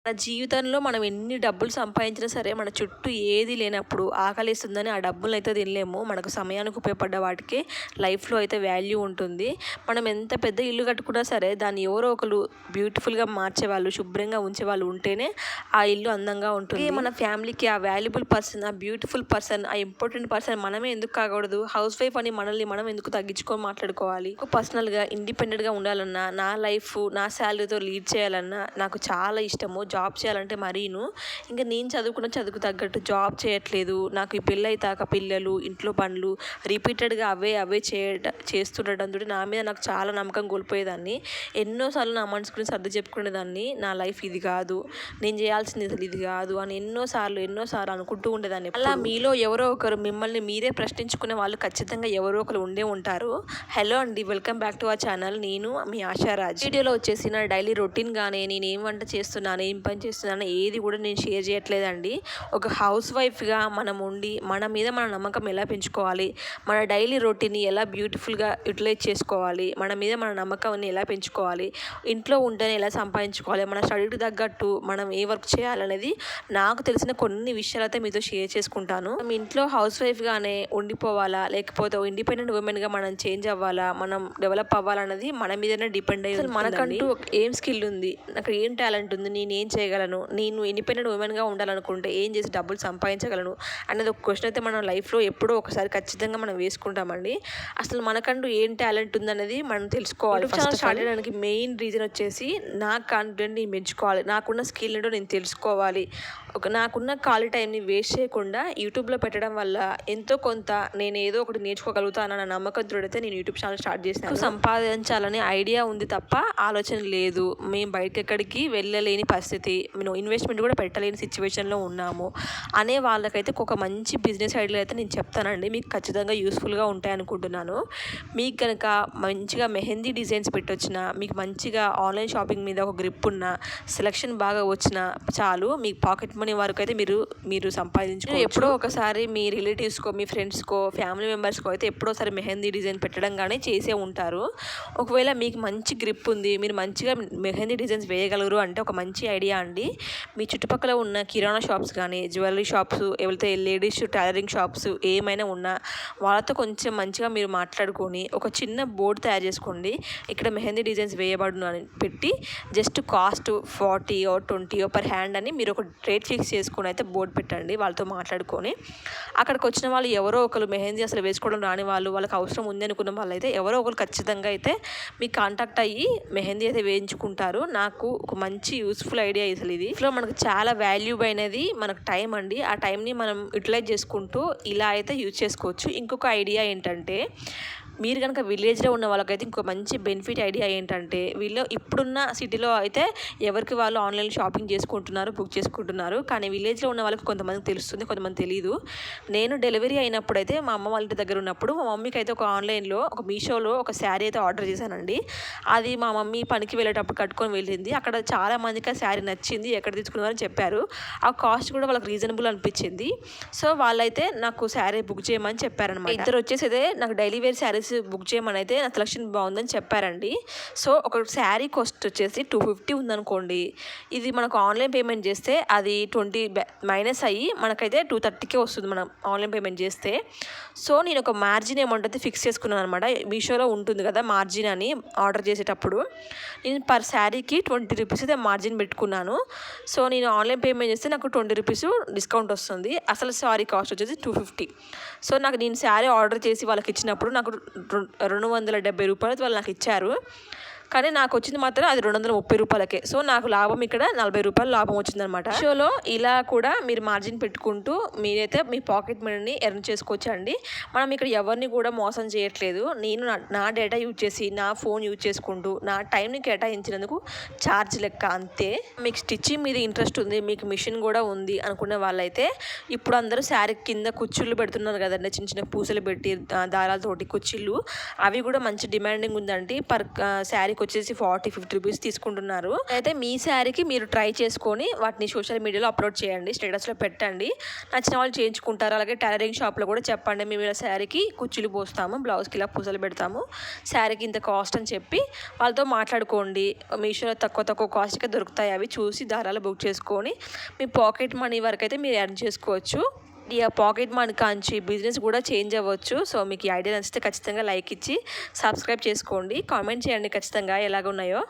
మన జీవితంలో మనం ఎన్ని డబ్బులు సంపాదించినా సరే మన చుట్టూ ఏది లేనప్పుడు ఆకలిస్తుందని ఆ డబ్బులు అయితే తినలేము. మనకు సమయానికి ఉపయోగపడ్డ వాటికి లైఫ్లో అయితే వాల్యూ ఉంటుంది. మనం ఎంత పెద్ద ఇల్లు కట్టుకున్నా సరే దాన్ని ఎవరో ఒకరు బ్యూటిఫుల్గా మార్చేవాళ్ళు, శుభ్రంగా ఉంచేవాళ్ళు ఉంటేనే ఆ ఇల్లు అందంగా ఉంటుంది. మన ఫ్యామిలీకి ఆ వాల్యుబుల్ పర్సన్, ఆ బ్యూటిఫుల్ పర్సన్, ఆ ఇంపార్టెంట్ పర్సన్ మనమే ఎందుకు కాకూడదు? హౌస్ వైఫ్ అని మనల్ని మనం ఎందుకు తగ్గించుకొని మాట్లాడుకోవాలి? పర్సనల్గా ఇండిపెండెంట్గా ఉండాలన్నా, నా లైఫ్ నా శాలరీతో లీడ్ చేయాలన్నా నాకు చాలా ఇష్టము. జాబ్ చేయాలంటే మరీను. ఇంకా నేను చదువుకు తగ్గట్టు జాబ్ చేయట్లేదు. నాకు ఈ పెళ్ళైతాక పిల్లలు, ఇంట్లో పనులు రిపీటెడ్గా అవే చేస్తుండటంతో నా మీద నాకు చాలా నమ్మకం కోల్పోయేదాన్ని. ఎన్నోసార్లు నా మనసు గురించి సర్ది చెప్పుకునేదాన్ని. నా లైఫ్ ఇది కాదు, నేను చేయాల్సింది అసలు ఇది కాదు అని ఎన్నోసార్లు అనుకుంటూ ఉండేదాన్ని. అలా మీలో ఎవరో ఒకరు మిమ్మల్ని మీరే ప్రశ్నించుకునే వాళ్ళు ఖచ్చితంగా ఎవరో ఒకరు ఉండే ఉంటారు. హలో అండి, welcome back to our channel. నేను మీ ఆశారాజ్. వీడియోలో వచ్చేసి నా డైలీ రొటీన్ కానీ నేను ఏం వంట చేస్తున్నాను, ఏం పని చేస్తున్నాను ఏది కూడా నేను షేర్ చేయట్లేదండి. ఒక హౌస్ వైఫ్గా మనం ఉండి మన మీద మన నమ్మకం ఎలా పెంచుకోవాలి, మన డైలీ రొటీన్ని ఎలా బ్యూటిఫుల్గా యూటిలైజ్ చేసుకోవాలి, మన మీద మన నమ్మకాన్ని ఎలా పెంచుకోవాలి, ఇంట్లో ఉంటేనే ఎలా సంపాదించుకోవాలి, మన స్టడీకి తగ్గట్టు మనం ఏ వర్క్ చేయాలనేది నాకు తెలిసిన కొన్ని విషయాలు అయితే మీతో షేర్ చేసుకుంటాను. మనం ఇంట్లో హౌస్ వైఫ్గానే ఉండిపోవాలా, లేకపోతే ఇండిపెండెంట్ ఉమెన్గా మనం చేంజ్ అవ్వాలా, మనం డెవలప్ అవ్వాలన్నది మన మీదనే డిపెండ్ అయ్యి ఉంటుంది. మనకంటూ ఏం స్కిల్ ఉంది, నాకు ఏం టాలెంట్ ఉంది, నేను ఏం చేయగలను, నేను ఇండిపెండెంట్ ఉమెన్గా ఉండాలనుకుంటే ఏం చేసి డబ్బులు సంపాదించగలను అనేది ఒక క్వశ్చన్ అయితే మన లైఫ్లో ఎప్పుడో ఒకసారి ఖచ్చితంగా మనం వేసుకుంటామండి. అసలు మనకంటూ ఏం టాలెంట్ ఉందనేది మనం తెలుసుకోవాలి. స్టార్ట్ చేయడానికి మెయిన్ రీజన్ వచ్చేసి నా కాన్ఫిడెంట్ నేను పెంచుకోవాలి, నాకున్న స్కిల్ ఏంటో నేను తెలుసుకోవాలి. నాకున్న ఖాళీ టైంని వేస్ట్ చేయకుండా యూట్యూబ్లో పెట్టడం వల్ల ఎంతో కొంత నేను ఏదో ఒకటి నేర్చుకోగలుగుతానన్న నమ్మకంతో అయితే నేను యూట్యూబ్ ఛానల్ స్టార్ట్ చేశాను. సంపాదించాలనే ఐడియా ఉంది తప్ప ఆలోచన లేదు. మేము బయటకి ఎక్కడికి వెళ్ళలేని పరిస్థితి, మేము ఇన్వెస్ట్మెంట్ కూడా పెట్టలేని సిచ్యువేషన్లో ఉన్నాము అనే వాళ్ళకైతే ఒక మంచి బిజినెస్ ఐడియాలు అయితే నేను చెప్తానండి. మీకు ఖచ్చితంగా యూస్ఫుల్గా ఉంటాయి అనుకుంటున్నాను. మీకు కనుక మంచిగా మెహందీ డిజైన్స్ పెట్టొచ్చిన, మీకు మంచిగా ఆన్లైన్ షాపింగ్ మీద ఒక గ్రిప్ ఉన్న, సెలెక్షన్ బాగా వచ్చిన చాలు, మీ పాకెట్ మనీ వరకు అయితే మీరు సంపాదించుకోవచ్చు. ఎప్పుడో ఒకసారి మీ రిలేటివ్స్కో, మీ ఫ్రెండ్స్కో, ఫ్యామిలీ మెంబర్స్కో అయితే ఎప్పుడోసారి మెహందీ డిజైన్ పెట్టడం కానీ చేసే ఉంటారు. ఒకవేళ మీకు మంచి గ్రిప్ ఉంది, మీరు మంచిగా మెహందీ డిజైన్స్ వేయగలరు అంటే ఒక మంచి ఐడియా అండి. మీ చుట్టుపక్కల ఉన్న కిరాణా షాప్స్ కానీ, జ్యువెలరీ షాప్స్, ఎవరైతే లేడీస్ టైలరింగ్ షాప్స్ ఏమైనా ఉన్నా వాళ్ళతో కొంచెం మంచిగా మీరు మాట్లాడుకొని ఒక చిన్న బోర్డు తయారు చేసుకోండి. ఇక్కడ మెహందీ డిజైన్స్ వేయబడును అని పెట్టి just cost 40 or 20 per hand అని మీరు ఒక రేట్ ఫిక్స్ చేసుకొని అయితే బోర్డు పెట్టండి. వాళ్ళతో మాట్లాడుకొని అక్కడికి వచ్చిన వాళ్ళు ఎవరో ఒకరు మెహందీ అసలు వేసుకోవడం రాని వాళ్ళు, వాళ్ళకి అవసరం ఉంది అనుకున్న వాళ్ళు అయితే ఎవరో ఒకరు ఖచ్చితంగా అయితే మీకు కాంటాక్ట్ అయ్యి మెహందీ అయితే వేయించుకుంటారు. నాకు ఒక మంచి యూస్ఫుల్ ఐడియా అసలు ఇది. ఇంట్లో మనకు చాలా వాల్యూ అయినది మనకు టైం అండి. ఆ టైంని మనం యూటిలైజ్ చేసుకుంటూ ఇలా అయితే యూజ్ చేసుకోవచ్చు. ఇంకొక ఐడియా ఏంటంటే, మీరు కనుక విలేజ్లో ఉన్న వాళ్ళకైతే ఇంకో మంచి బెనిఫిట్ ఐడియా ఏంటంటే, వీళ్ళు ఇప్పుడున్న సిటీలో అయితే ఎవరికి వాళ్ళు ఆన్లైన్ షాపింగ్ చేసుకుంటున్నారు, బుక్ చేసుకుంటున్నారు. కానీ విలేజ్లో ఉన్న వాళ్ళకి కొంతమందికి తెలుస్తుంది, కొంతమంది తెలియదు. నేను డెలివరీ అయినప్పుడు అయితే మా అమ్మ వాళ్ళ ఇంటి దగ్గర ఉన్నప్పుడు మా మమ్మీకి అయితే ఒక ఆన్లైన్లో ఒక మీషోలో ఒక శారీ అయితే ఆర్డర్ చేశానండి. అది మా మమ్మీ పనికి వెళ్ళేటప్పుడు కట్టుకొని వెళ్ళింది. అక్కడ చాలా మందికి ఆ శారీ నచ్చింది, ఎక్కడ తీసుకున్నారని చెప్పారు. ఆ కాస్ట్ కూడా వాళ్ళకి రీజనబుల్ అనిపించింది. సో వాళ్ళైతే నాకు శారీ బుక్ చేయమని చెప్పారనమాట. ఇద్దరు వచ్చేసి నాకు డైలీ వేర్ శారీస్ బుక్ చేయమని అయితే నా సెలక్షన్ బాగుందని చెప్పారండి. సో ఒక శారీ కాస్ట్ వచ్చేసి 250 ఉందనుకోండి, ఇది మనకు ఆన్లైన్ పేమెంట్ చేస్తే అది 20 మైనస్ అయ్యి మనకైతే 230కే వస్తుంది మనం ఆన్లైన్ పేమెంట్ చేస్తే. సో నేను ఒక మార్జిన్ అమౌంట్ అయితే ఫిక్స్ చేసుకున్నాను అనమాట. మీషోలో ఉంటుంది కదా మార్జిన్ అని, ఆర్డర్ చేసేటప్పుడు నేను పర్ శారీకి 20 రూపీస్ అయితే మార్జిన్ పెట్టుకున్నాను. సో నేను ఆన్లైన్ పేమెంట్ చేస్తే నాకు 20 రూపీస్ డిస్కౌంట్ వస్తుంది. అసలు శారీ కాస్ట్ వచ్చేసి 250. సో నేను శారీ ఆర్డర్ చేసి వాళ్ళకి ఇచ్చినప్పుడు నాకు 270 రూపాయలు వాళ్ళు నాకు ఇచ్చారు. కానీ నాకు వచ్చింది మాత్రం అది 230 రూపాయలకే. సో నాకు లాభం ఇక్కడ 40 రూపాయలు లాభం వచ్చిందనమాట. షోలో ఇలా కూడా మీరు మార్జిన్ పెట్టుకుంటూ మీరైతే మీ పాకెట్ మనీని ఎర్న్ చేసుకోవచ్చు అండి. మనం ఇక్కడ ఎవరిని కూడా మోసం చేయట్లేదు. నేను నా డేటా యూజ్ చేసి, నా ఫోన్ యూజ్ చేసుకుంటూ, నా టైంని కేటాయించినందుకు ఛార్జ్ లెక్క అంతే. మీకు స్టిచ్చింగ్ మీద ఇంట్రెస్ట్ ఉంది, మీకు మిషన్ కూడా ఉంది అనుకునే వాళ్ళైతే ఇప్పుడు అందరూ శారీ కింద కుచ్చిళ్ళు పెడుతున్నారు కదండి, చిన్న చిన్న పూసలు పెట్టి దారాలతోటి కుచ్చిళ్ళు, అవి కూడా మంచి డిమాండింగ్ ఉందండి. పర్ శారీ దానికి వచ్చేసి 40-50 రూపీస్ తీసుకుంటున్నారు. అయితే మీ శారీకి మీరు ట్రై చేసుకొని వాటిని సోషల్ మీడియాలో అప్లోడ్ చేయండి, స్టేటస్లో పెట్టండి. నచ్చిన వాళ్ళు చేయించుకుంటారు. అలాగే టైలరింగ్ షాప్లో కూడా చెప్పండి, మేము ఇలా శారీకి కుచ్చులు పోస్తాము, బ్లౌజ్కి ఇలా పూసలు పెడతాము, శారీకి ఇంత కాస్ట్ అని చెప్పి వాళ్ళతో మాట్లాడుకోండి. మీషోలో తక్కువ కాస్ట్గా దొరుకుతాయి. అవి చూసి దారాలు బుక్ చేసుకొని మీ పాకెట్ మనీ వరకు అయితే మీరు ఎర్న్ చేసుకోవచ్చు. ఈ పాకెట్ మనీ కాంచి బిజినెస్ కూడా చేంజ్ అవ్వచ్చు. సో మీకు ఈ ఐడియా నచ్చితే ఖచ్చితంగా లైక్ ఇచ్చి సబ్స్క్రైబ్ చేసుకోండి. కామెంట్ చేయండి ఖచ్చితంగా ఎలాగున్నాయో.